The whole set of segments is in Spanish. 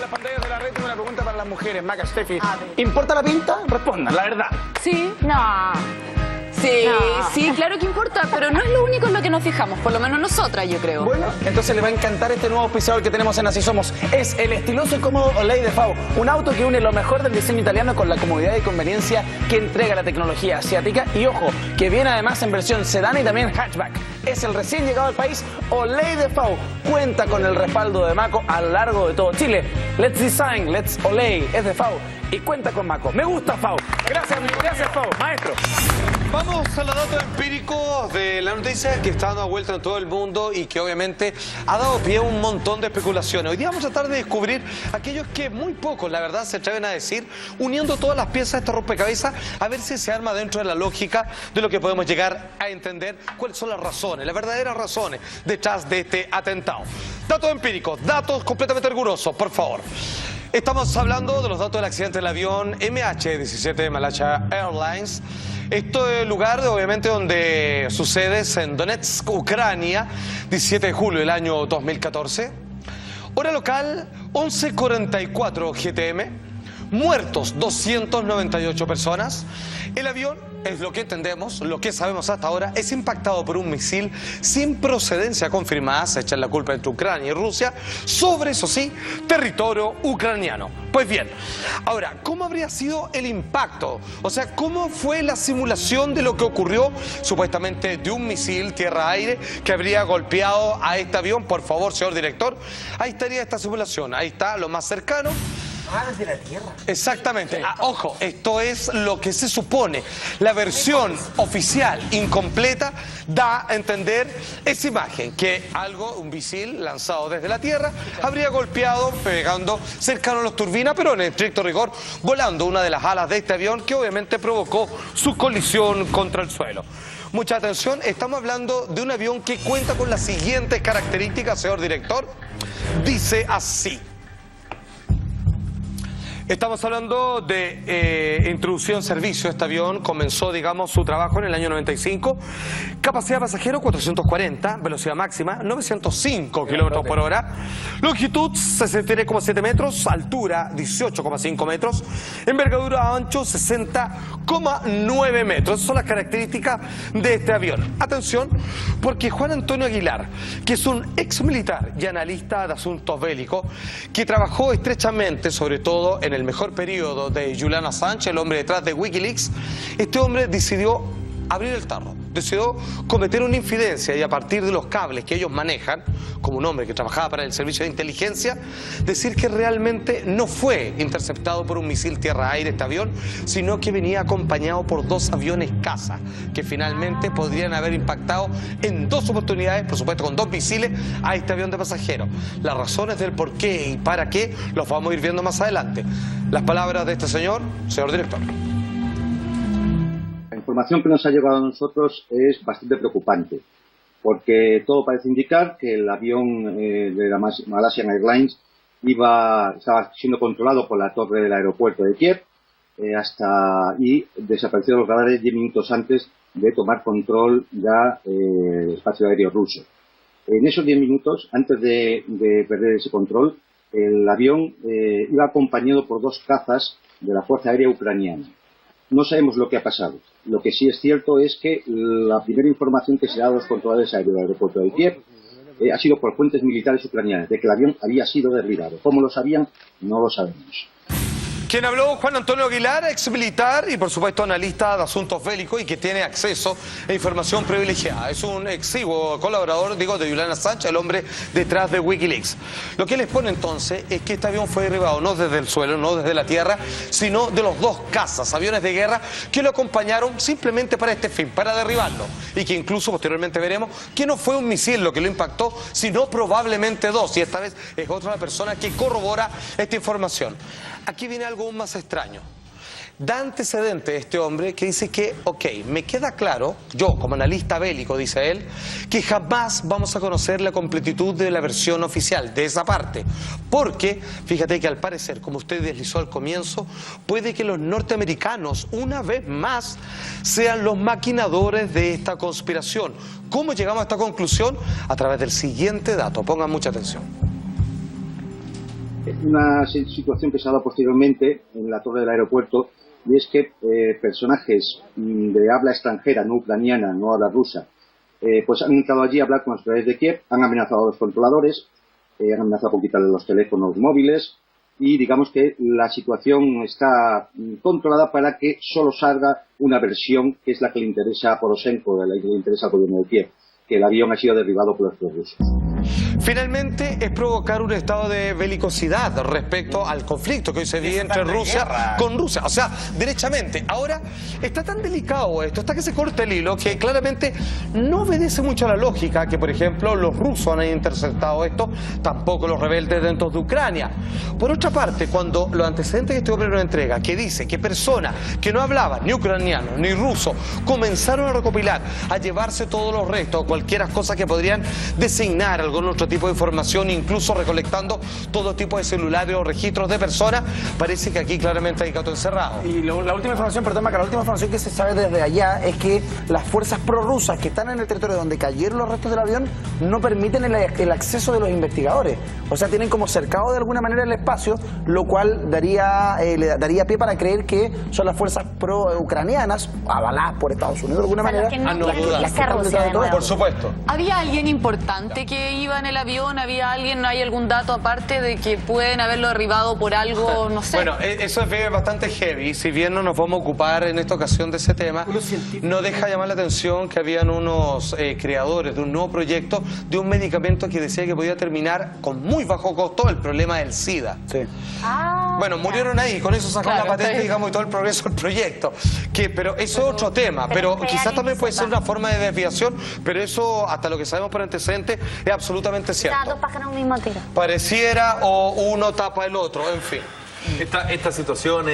las pantallas de la red, tengo una pregunta para las mujeres. Maca, Steffi, ¿importa la pinta? Respondan, la verdad. Sí. No. Sí, claro que importa, pero no es lo único en lo que nos fijamos, por lo menos nosotras, yo creo. Bueno, entonces les va a encantar este nuevo auspiciador que tenemos en Así Somos. Es el estiloso y cómodo Olay de Fau, un auto que une lo mejor del diseño italiano con la comodidad y conveniencia que entrega la tecnología asiática. Y ojo, que viene además en versión sedán y también hatchback. Es el recién llegado al país Olay de Fau. Cuenta con el respaldo de Mako a lo largo de todo Chile. Let's Design, Let's Olay, es de Fau y cuenta con Mako. Me gusta Fau. Gracias Fau. Maestro. Vamos a los datos empíricos de la noticia que está dando vuelta en todo el mundo y que obviamente ha dado pie a un montón de especulaciones. Hoy día vamos a tratar de descubrir aquellos que muy pocos, la verdad, se atreven a decir, uniendo todas las piezas de este rompecabezas, a ver si se arma dentro de la lógica de lo que podemos llegar a entender cuáles son las razones, las verdaderas razones detrás de este atentado. Datos empíricos, datos completamente rigurosos, por favor. Estamos hablando de los datos del accidente del avión MH17 de Malaysia Airlines. Esto es el lugar, obviamente, donde sucede es en Donetsk, Ucrania, 17 de julio del año 2014. Hora local, 11:44 GTM. Muertos, 298 personas. El avión, es lo que entendemos, lo que sabemos hasta ahora, es impactado por un misil sin procedencia confirmada, se echa la culpa entre Ucrania y Rusia, sobre, eso sí, territorio ucraniano. Pues bien, ahora, ¿cómo habría sido el impacto? O sea, ¿cómo fue la simulación de lo que ocurrió, supuestamente, de un misil tierra-aire que habría golpeado a este avión? Por favor, señor director, ahí estaría esta simulación, ahí está, lo más cercano. Desde la Tierra. Exactamente. Ojo, esto es lo que se supone. La versión oficial incompleta da a entender esa imagen, que un misil lanzado desde la Tierra, habría golpeado, pegando cercano a las turbinas, pero en estricto rigor, volando una de las alas de este avión que obviamente provocó su colisión contra el suelo. Mucha atención, estamos hablando de un avión que cuenta con las siguientes características, señor director. Dice así. Estamos hablando de introducción en servicio. Este avión comenzó, digamos, su trabajo en el año 95. Capacidad pasajero 440, velocidad máxima 905 kilómetros por hora. Longitud 63,7 metros, altura 18,5 metros, envergadura ancho 60,9 metros. Esas son las características de este avión. Atención, porque Juan Antonio Aguilar, que es un ex militar y analista de asuntos bélicos, que trabajó estrechamente, sobre todo en el mejor periodo de Julian Assange, el hombre detrás de Wikileaks, este hombre decidió abrir el tarro, decidió cometer una infidencia y a partir de los cables que ellos manejan, como un hombre que trabajaba para el servicio de inteligencia, decir que realmente no fue interceptado por un misil tierra-aire este avión, sino que venía acompañado por dos aviones caza, que finalmente podrían haber impactado en dos oportunidades, por supuesto con dos misiles, a este avión de pasajeros. Las razones del por qué y para qué los vamos a ir viendo más adelante. Las palabras de este señor director. La información que nos ha llegado a nosotros es bastante preocupante, porque todo parece indicar que el avión de la Malaysian Airlines estaba siendo controlado por la torre del aeropuerto de Kiev y desapareció de los radares 10 minutos antes de tomar control del espacio aéreo ruso. En esos 10 minutos, antes de perder ese control, el avión iba acompañado por dos cazas de la Fuerza Aérea Ucraniana. No sabemos lo que ha pasado. Lo que sí es cierto es que la primera información que se da a los controladores aéreos del aeropuerto de Kiev ha sido por fuentes militares ucranianas, de que el avión había sido derribado. ¿Cómo lo sabían? No lo sabemos. Quien habló, Juan Antonio Aguilar, ex militar y por supuesto analista de asuntos bélicos y que tiene acceso a información privilegiada. Es un exiguo colaborador, de Julian Assange, el hombre detrás de Wikileaks. Lo que les pone entonces es que este avión fue derribado no desde el suelo, no desde la tierra, sino de los dos cazas, aviones de guerra que lo acompañaron simplemente para este fin, para derribarlo. Y que incluso posteriormente veremos que no fue un misil lo que lo impactó, sino probablemente dos. Y esta vez es otra persona que corrobora esta información. Aquí viene algo aún más extraño. Da antecedente este hombre que dice que, me queda claro, yo como analista bélico, dice él, que jamás vamos a conocer la completitud de la versión oficial, de esa parte. Porque, fíjate que al parecer, como usted deslizó al comienzo, puede que los norteamericanos, una vez más, sean los maquinadores de esta conspiración. ¿Cómo llegamos a esta conclusión? A través del siguiente dato. Pongan mucha atención. una situación que se ha dado posteriormente en la torre del aeropuerto, y es que personajes de habla extranjera, no ucraniana, no habla rusa, pues han entrado allí a hablar con los autoridades de Kiev, han amenazado a los controladores, han amenazado con quitarle los teléfonos móviles, y digamos que la situación está controlada para que solo salga una versión que es la que le interesa a Poroshenko, la que le interesa al gobierno de Kiev, que el avión ha sido derribado por los prorrusos. Finalmente es provocar un estado de belicosidad respecto al conflicto que hoy se vive entre Rusia con Rusia. O sea, derechamente, ahora está tan delicado esto, hasta que se corta el hilo, que claramente no obedece mucho a la lógica que, por ejemplo, los rusos han interceptado esto, tampoco los rebeldes dentro de Ucrania. Por otra parte, cuando los antecedentes que este hombre nos entrega, que dice que personas que no hablaban ni ucraniano ni ruso comenzaron a recopilar, a llevarse todos los restos, cualquier cosa que podrían designar algún otro tipo de información, incluso recolectando todo tipo de celulares o registros de personas, parece que aquí claramente hay gato encerrado. Y la última información, perdón, Maca, la última información que se sabe desde allá es que las fuerzas prorrusas que están en el territorio donde cayeron los restos del avión no permiten el acceso de los investigadores. O sea, tienen como cercado de alguna manera el espacio, lo cual le daría pie para creer que son las fuerzas pro-ucranianas, avaladas por Estados Unidos de alguna manera. Por supuesto. ¿Había alguien importante que iba en el avión? ¿Hay algún dato aparte de que pueden haberlo derribado por algo, no sé? Bueno, eso es bastante heavy. Si bien no nos vamos a ocupar en esta ocasión de ese tema, no deja llamar la atención que habían unos creadores de un nuevo proyecto de un medicamento que decía que podía terminar con muy bajo costo el problema del SIDA. Sí. Bueno, murieron ahí, con eso sacó la patente, digamos, y todo el progreso del proyecto. Pero eso es otro tema, pero quizás también puede ser una forma de desviación, pero eso, hasta lo que sabemos por antecedentes, es absolutamente cierto. Dos pájaros un mismo tiro. Pareciera o uno tapa el otro, en fin. Esta situación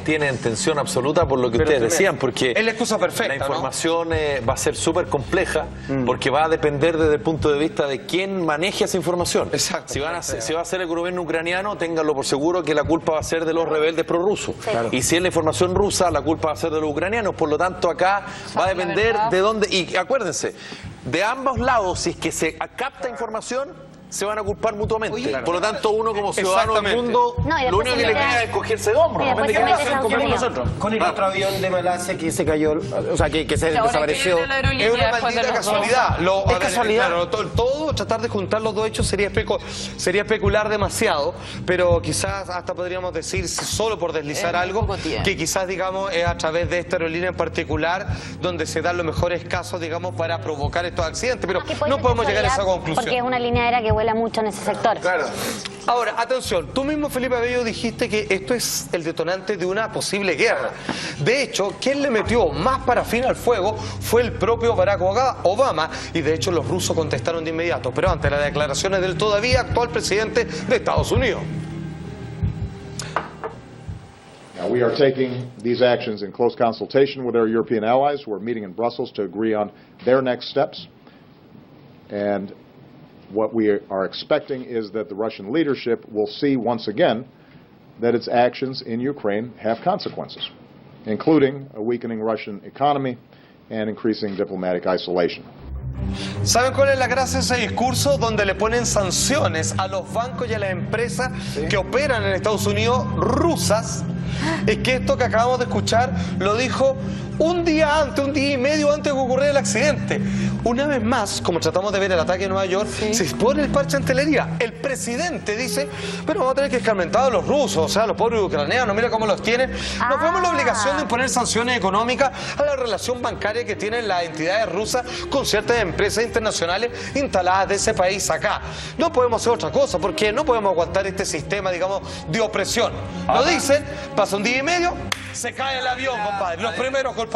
tiene en tensión absoluta por lo que ustedes decían, porque es la excusa perfecta, la información va a ser súper compleja, porque va a depender desde el punto de vista de quién maneje esa información. Exacto. Si va a ser el gobierno ucraniano, ténganlo por seguro que la culpa va a ser de los rebeldes prorrusos. Sí. Claro. Y si es la información rusa, la culpa va a ser de los ucranianos. Por lo tanto, acá va a depender de dónde. Y acuérdense, de ambos lados, si es que se capta información, se van a culpar mutuamente. Oye, por lo tanto, uno como ciudadano del mundo, lo único que le queda es cogerse de hombros. Con el otro avión de Malasia que se cayó, o sea, que se desapareció. Es una maldita casualidad. ¿Es casualidad? Claro, todo, tratar de juntar los dos hechos sería especular demasiado, pero quizás hasta podríamos decir, solo por deslizar algo, que quizás, digamos, es a través de esta aerolínea en particular donde se dan los mejores casos, digamos, para provocar estos accidentes, pero no podemos llegar a esa conclusión. Porque es una línea aérea que vuela mucho en ese sector. Claro. Ahora, atención, tú mismo, Felipe Abello, dijiste que esto es el detonante de una posible guerra. De hecho, quien le metió más parafina al fuego fue el propio Barack Obama, y de hecho los rusos contestaron de inmediato, pero ante las declaraciones del todavía actual presidente de Estados Unidos. Now, we are taking these actions in close consultation with our European allies who are meeting in Brussels to agree on their next steps. And what we are expecting is that the Russian leadership will see once again that its actions in Ukraine have consequences, including a weakening Russian economy and increasing diplomatic isolation. ¿Saben cuál es la gracia de ese discurso? Donde le ponen sanciones a los bancos y a las empresas que operan en Estados Unidos, rusas. Es que esto que acabamos de escuchar lo dijo un día y medio antes de que ocurriera el accidente. Una vez más, como tratamos de ver el ataque en Nueva York, se pone el parche en telería. El presidente dice, pero vamos a tener que escarmentar a los rusos, o sea, a los pobres ucranianos, mira cómo los tienen. Nos vemos la obligación de imponer sanciones económicas a la relación bancaria que tienen las entidades rusas con ciertas empresas internacionales instaladas de ese país acá. No podemos hacer otra cosa, porque no podemos aguantar este sistema, digamos, de opresión. Lo dicen, pasa un día y medio, se cae el avión, compadre. Los primeros culpables.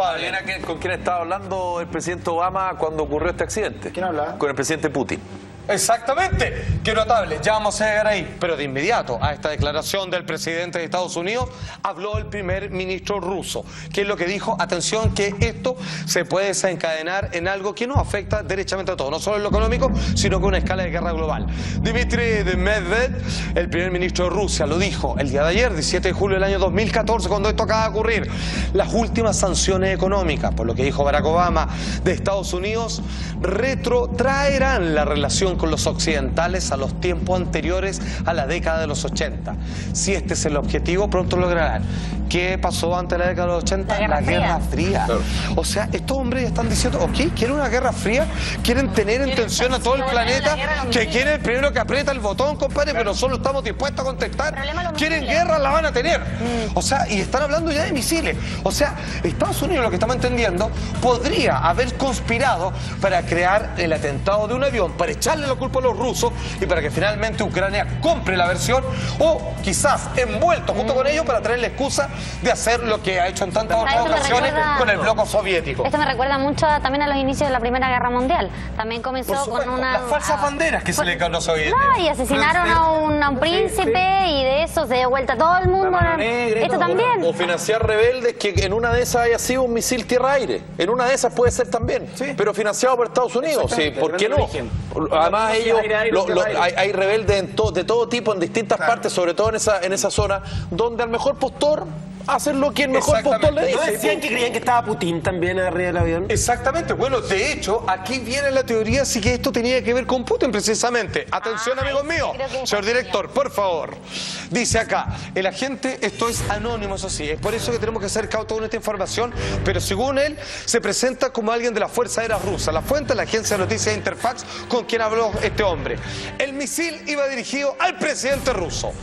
¿Con quién estaba hablando el presidente Obama cuando ocurrió este accidente? ¿Quién habla? Con el presidente Putin. Exactamente, qué notable, ya vamos a llegar ahí. Pero de inmediato a esta declaración del presidente de Estados Unidos habló el primer ministro ruso, que es lo que dijo, atención, que esto se puede desencadenar en algo que nos afecta derechamente a todos, no solo en lo económico, sino que una escala de guerra global. Dmitry Medvedev, el primer ministro de Rusia, lo dijo el día de ayer, 17 de julio del año 2014, cuando esto acaba de ocurrir. Las últimas sanciones económicas, por lo que dijo Barack Obama, de Estados Unidos, retrotraerán la relación comparación con los occidentales a los tiempos anteriores a la década de los 80. Si este es el objetivo, pronto lo lograrán. ¿Qué pasó antes de la década de los 80? La Guerra Fría. Claro. O sea, estos hombres ya están diciendo, ok, ¿quieren una guerra fría? ¿Quieren tener en tensión a todo el planeta? ¿Que quieren el primero que aprieta el botón, compadre? Pero nosotros estamos dispuestos a contestar. ¿Quieren guerra? La van a tener. O sea, y están hablando ya de misiles. O sea, Estados Unidos, lo que estamos entendiendo, podría haber conspirado para crear el atentado de un avión, para echarle la culpa a los rusos y para que finalmente Ucrania compre la versión, o quizás envuelto junto con ellos para traer la excusa de hacer lo que ha hecho en tantas otras ocasiones con el bloque soviético. Esto me recuerda mucho también a los inicios de la Primera Guerra Mundial. También comenzó con una... Las falsas banderas que se le caen a los soviéticos. No, y asesinaron a un príncipe y de eso se dio vuelta todo el mundo. Esto también. O financiar rebeldes que en una de esas haya sido un misil tierra-aire. En una de esas puede ser también. Sí. Pero financiado por Estados Unidos. Sí, ¿por qué no? Además ellos, hay rebeldes de todo tipo en distintas partes, sobre todo en esa zona, donde al mejor postor hacen lo que el mejor postor le dice. ¿No decían que creían que estaba Putin también arriba del avión? Exactamente. Bueno, de hecho, aquí viene la teoría sí que esto tenía que ver con Putin precisamente. Atención, amigos míos. Señor director, por favor. Dice acá, el agente, esto es anónimo, eso sí. Es por eso que tenemos que ser cautos con esta información, pero según él, se presenta como alguien de la Fuerza Aérea Rusa. La fuente es la agencia de noticias Interfax, con quien habló este hombre. El misil iba dirigido al presidente ruso.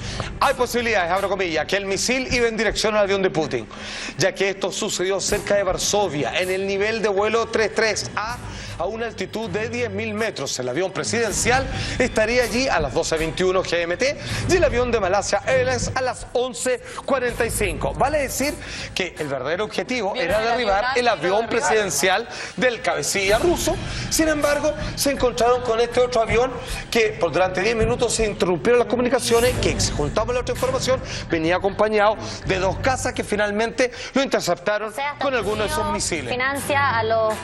Hay posibilidades, abro comillas, que el misil iba en dirección al avión de Putin, ya que esto sucedió cerca de Varsovia, en el nivel de vuelo 33A, a una altitud de 10.000 metros. El avión presidencial estaría allí a las 12:21 GMT y el avión de Malasia Airlines a las 11:45. Vale decir que el verdadero objetivo era derribar el avión presidencial del cabecilla ruso. Sin embargo, se encontraron con este otro avión que durante 10 minutos se interrumpieron las comunicaciones, que se juntaba la otra información, venía acompañado de 2 cazas que finalmente lo interceptaron con algunos de esos misiles. Financia a los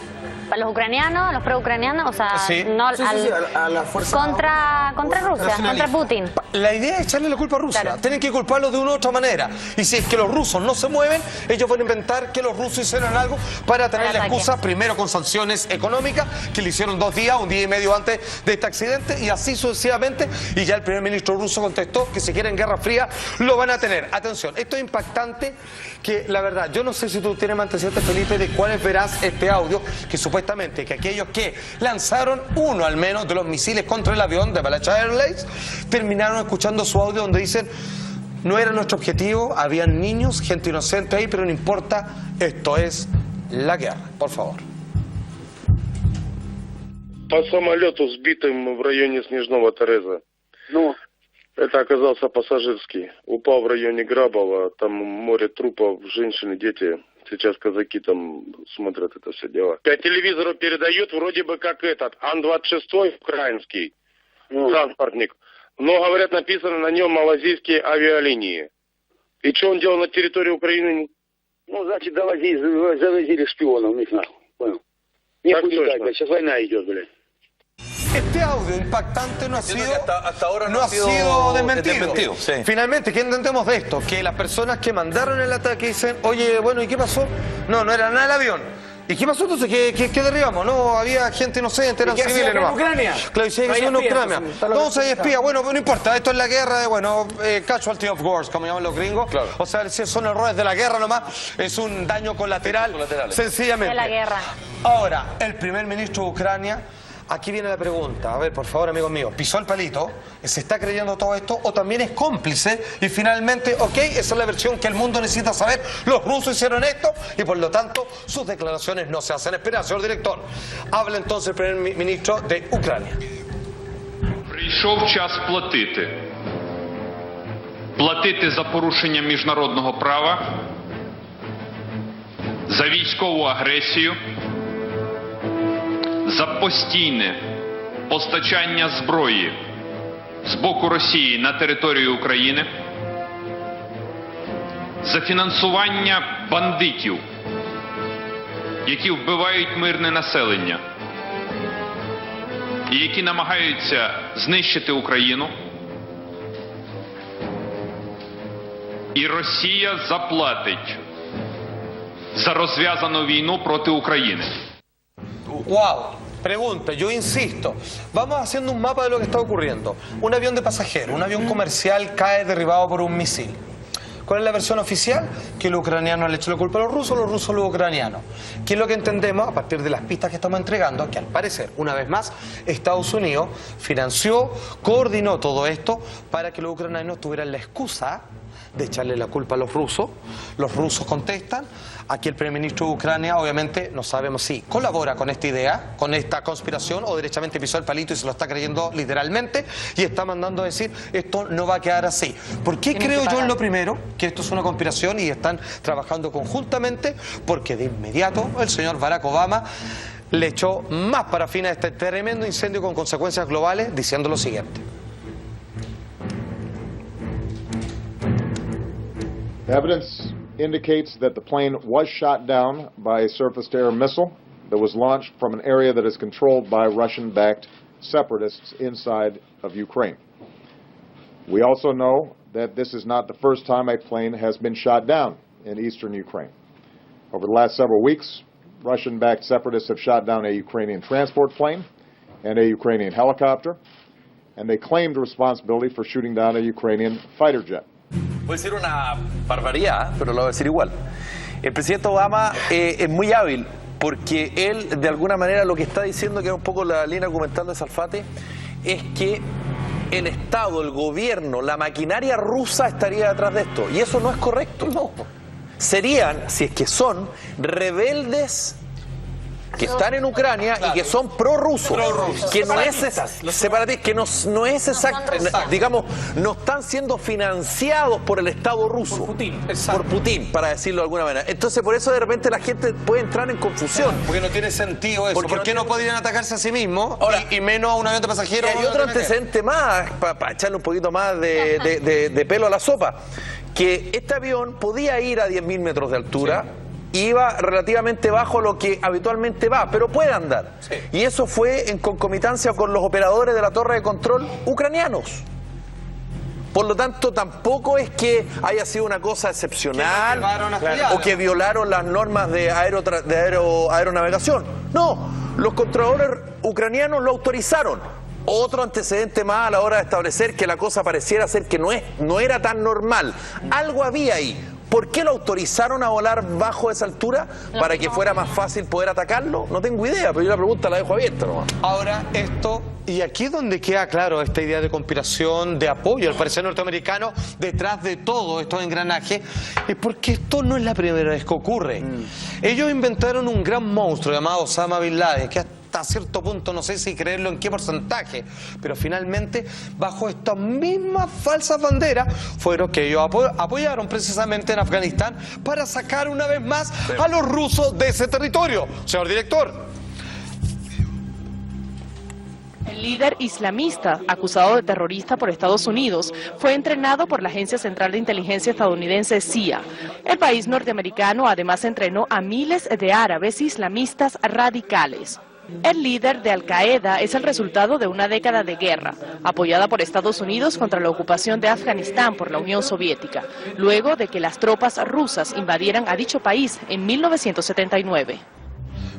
ucranianos, a los pro-ucranianos, o sea, no a la fuerza contra Rusia, contra Putin. La idea es echarle la culpa a Rusia. Claro. Tienen que culparlo de una u otra manera. Y si es que los rusos no se mueven, ellos van a inventar que los rusos hicieron algo para tener la excusa, primero con sanciones económicas, que le hicieron 2 días, 1 día y medio antes de este accidente, y así sucesivamente. Y ya el primer ministro ruso contestó que si quieren guerra fría, lo van a tener. Atención, esto es impactante, que la verdad, yo no sé si tú tienes más antecedentes, Felipe, de cuáles verás este audio, que supuestamente que aquellos que lanzaron uno al menos de los misiles contra el avión de Malasia Airlines terminaron escuchando su audio donde dicen: no era nuestro objetivo, habían niños, gente inocente ahí, pero no importa, esto es la guerra. Por favor. По самолету, сбитым в районе Снежного Тереза. Ну? Это оказался пассажирский. Упал в районе Грабова, там море трупов, женщины, дети. Сейчас казаки там смотрят это все дело. По телевизору передают вроде бы как этот, Ан-26 украинский транспортник. Но, говорят, написано на нем малазийские авиалинии. И что он делал на территории Украины? Ну, значит, завозили шпионов, у них нахуй. Понял? Не хулигать, блядь, сейчас война идет, блядь. Este audio impactante no ha sido, hasta ahora no ha sido desmentido. Sí. Finalmente, ¿qué entendemos de esto? Que las personas que mandaron el ataque dicen: oye, bueno, ¿y qué pasó? No era nada el avión. ¿Y qué pasó entonces? ¿Qué derribamos? No, había gente inocente, eran civiles nomás. ¿En Ucrania? Claro, sí, en Ucrania. Entonces hay espías. Bueno, no importa, esto es la guerra de, casualty of wars, como llaman los gringos. Claro. O sea, si son errores de la guerra nomás, es un daño colateral, sencillamente. De la guerra. Ahora, el primer ministro de Ucrania, aquí viene la pregunta. A ver, por favor, amigos míos, ¿pisó el palito? ¿Se está creyendo todo esto? ¿O también es cómplice? Y finalmente, ok, esa es la versión que el mundo necesita saber. Los rusos hicieron esto y por lo tanto sus declaraciones no se hacen esperar. Señor director, habla entonces el primer ministro de Ucrania. Прийшов час платити. Платити за порушення міжнародного права, за військову агресію, за постійне постачання зброї з боку Росії на територію України, за фінансування бандитів, які вбивають мирне населення і які намагаються знищити Україну. І Росія заплатить за розв'язану війну проти України. Wow. pregunta, yo insisto, vamos haciendo un mapa de lo que está ocurriendo. Un avión de pasajeros, un avión comercial cae derribado por un misil. ¿Cuál es la versión oficial? Que los ucranianos le echan la culpa a los rusos a los ucranianos. ¿Qué es lo que entendemos a partir de las pistas que estamos entregando? Que al parecer, una vez más, Estados Unidos financió, coordinó todo esto para que los ucranianos tuvieran la excusa de echarle la culpa a los rusos contestan. Aquí el primer ministro de Ucrania, obviamente, no sabemos si colabora con esta idea, con esta conspiración, o derechamente pisó el palito y se lo está creyendo literalmente, y está mandando a decir, esto no va a quedar así. ¿Por qué creo yo en lo primero? Que esto es una conspiración y están trabajando conjuntamente, porque de inmediato el señor Barack Obama le echó más parafina a este tremendo incendio con consecuencias globales, diciendo lo siguiente. Evidence indicates that the plane was shot down by a surface-to-air missile that was launched from an area that is controlled by Russian-backed separatists inside of Ukraine. We also know that this is not the first time a plane has been shot down in eastern Ukraine. Over the last several weeks, Russian-backed separatists have shot down a Ukrainian transport plane and a Ukrainian helicopter, and they claimed responsibility for shooting down a Ukrainian fighter jet. Voy a decir una barbaridad, pero lo voy a decir igual. El presidente Obama es muy hábil porque él, de alguna manera, lo que está diciendo, que es un poco la línea argumental de Salfate, es que el Estado, el gobierno, la maquinaria rusa estaría detrás de esto. Y eso no es correcto. No. Serían, si es que son, rebeldes que están en Ucrania y que son prorrusos, que no es separatista, que no es exacto, digamos, no están siendo financiados por el Estado ruso, por Putin, para decirlo de alguna manera. Entonces, por eso de repente la gente puede entrar en confusión. Porque no tiene sentido eso. ¿Por qué no podrían atacarse a sí mismos y menos a un avión de pasajeros? Y hay otro antecedente más, para echarle un poquito más de pelo a la sopa, que este avión podía ir a 10.000 metros de altura. Sí. Iba relativamente bajo lo que habitualmente va, pero puede andar. Sí. Y eso fue en concominancia con los operadores de la torre de control ucranianos. Por lo tanto, tampoco es que haya sido una cosa excepcional o que violaron las normas de aeronavegación. No, los controladores ucranianos lo autorizaron. Otro antecedente más a la hora de establecer que la cosa pareciera ser que no era tan normal. Algo había ahí. ¿Por qué lo autorizaron a volar bajo esa altura? ¿Para que fuera más fácil poder atacarlo? No tengo idea, pero yo la pregunta la dejo abierta nomás. Ahora, esto, y aquí es donde queda claro esta idea de conspiración, de apoyo al parecer norteamericano detrás de todo estos engranajes, es porque esto no es la primera vez que ocurre. Ellos inventaron un gran monstruo llamado Osama Bin Laden, que hasta cierto punto no sé si creerlo en qué porcentaje, pero finalmente bajo estas mismas falsas banderas fueron que ellos apoyaron precisamente en Afganistán para sacar una vez más a los rusos de ese territorio. Señor director. El líder islamista, acusado de terrorista por Estados Unidos, fue entrenado por la Agencia Central de Inteligencia estadounidense CIA. El país norteamericano además entrenó a miles de árabes islamistas radicales. El líder de Al-Qaeda es el resultado de una década de guerra, apoyada por Estados Unidos contra la ocupación de Afganistán por la Unión Soviética, luego de que las tropas rusas invadieran a dicho país en 1979.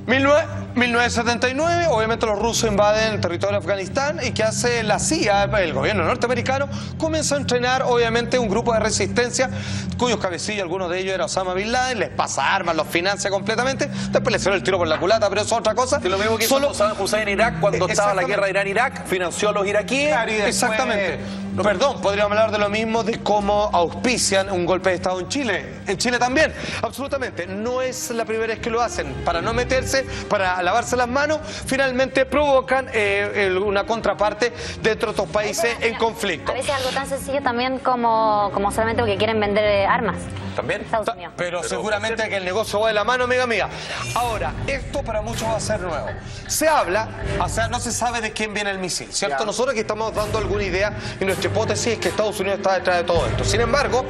1979, obviamente los rusos invaden el territorio de Afganistán y ¿qué hace la CIA, el gobierno norteamericano? Comienza a entrenar obviamente un grupo de resistencia cuyos cabecillas, algunos de ellos era Osama Bin Laden, les pasa armas, los financia completamente, después les suena el tiro por la culata, pero eso es otra cosa. Es lo mismo que hizo Saddam Hussein en Irak cuando estaba la guerra de Irán-Irak, financió a los iraquíes. Exactamente. Perdón, podríamos hablar de lo mismo de cómo auspician un golpe de Estado en Chile también, absolutamente. No es la primera vez que lo hacen, para no meterse, para lavarse las manos, finalmente provocan una contraparte dentro de estos países en conflicto. A veces algo tan sencillo también como solamente porque quieren vender armas. También, pero seguramente que el negocio va de la mano, amiga mía. Ahora, esto para muchos va a ser nuevo. Se habla, o sea, no se sabe de quién viene el misil, ¿cierto? Nosotros aquí estamos dando alguna idea y nuestra hipótesis es que Estados Unidos está detrás de todo esto. Sin embargo,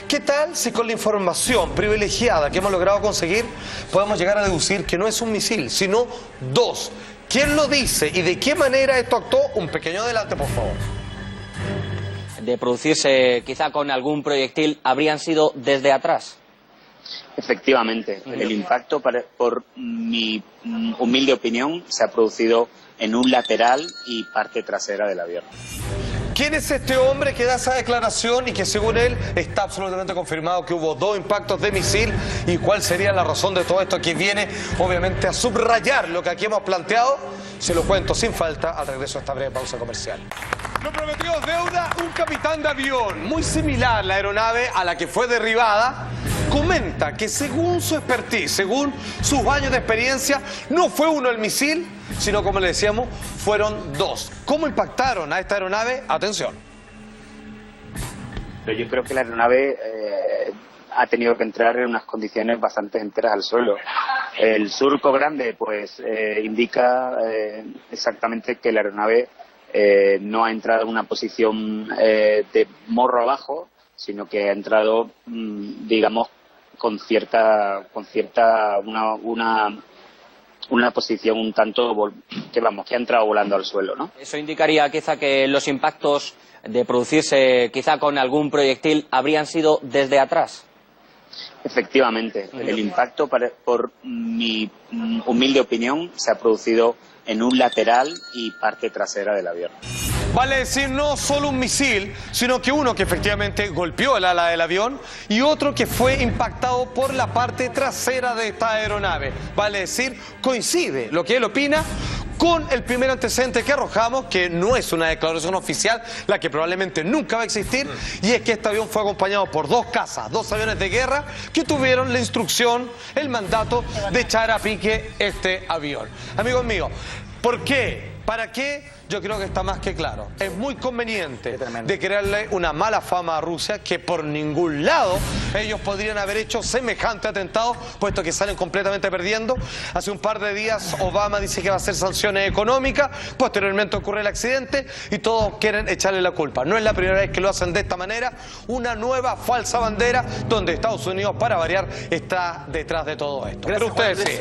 ¿qué tal si con la información privilegiada que hemos logrado conseguir podemos llegar a deducir que no es un misil, sino dos? ¿Quién lo dice y de qué manera esto actuó? Un pequeño adelante, por favor. De producirse quizá con algún proyectil, habrían sido desde atrás. Efectivamente, el impacto, por mi humilde opinión, se ha producido en un lateral y parte trasera del avión. ¿Quién es este hombre que da esa declaración y que según él está absolutamente confirmado que hubo 2 impactos de misil? ¿Y cuál sería la razón de todo esto que viene obviamente a subrayar lo que aquí hemos planteado? Se lo cuento sin falta al regreso a esta breve pausa comercial. Lo prometido es deuda. Un capitán de avión, muy similar la aeronave a la que fue derribada, comenta que según su expertise, según sus años de experiencia, no fue uno el misil, sino, como le decíamos, fueron 2. ¿Cómo impactaron a esta aeronave? Atención. Pero yo creo que la aeronave ha tenido que entrar en unas condiciones bastante enteras al suelo. El surco grande pues indica exactamente que la aeronave no ha entrado en una posición de morro abajo, sino que ha entrado, digamos, con cierta una posición un tanto que ha entrado volando al suelo, ¿no? Eso indicaría quizá que los impactos de producirse quizá con algún proyectil habrían sido desde atrás. Efectivamente, el impacto, por mi humilde opinión, se ha producido en un lateral y parte trasera del avión. Vale decir, no solo un misil, sino que uno que efectivamente golpeó el ala del avión y otro que fue impactado por la parte trasera de esta aeronave. Vale decir, coincide lo que él opina con el primer antecedente que arrojamos, que no es una declaración oficial, la que probablemente nunca va a existir, y es que este avión fue acompañado por 2 cazas, 2 aviones de guerra que tuvieron la instrucción, el mandato de echar a pique este avión. Amigos míos, ¿por qué? ¿Para qué? Yo creo que está más que claro. Es muy conveniente de crearle una mala fama a Rusia, que por ningún lado ellos podrían haber hecho semejante atentado, puesto que salen completamente perdiendo. Hace un par de días Obama dice que va a hacer sanciones económicas, posteriormente ocurre el accidente y todos quieren echarle la culpa. No es la primera vez que lo hacen de esta manera, una nueva falsa bandera donde Estados Unidos, para variar, está detrás de todo esto. Pero ustedes sí.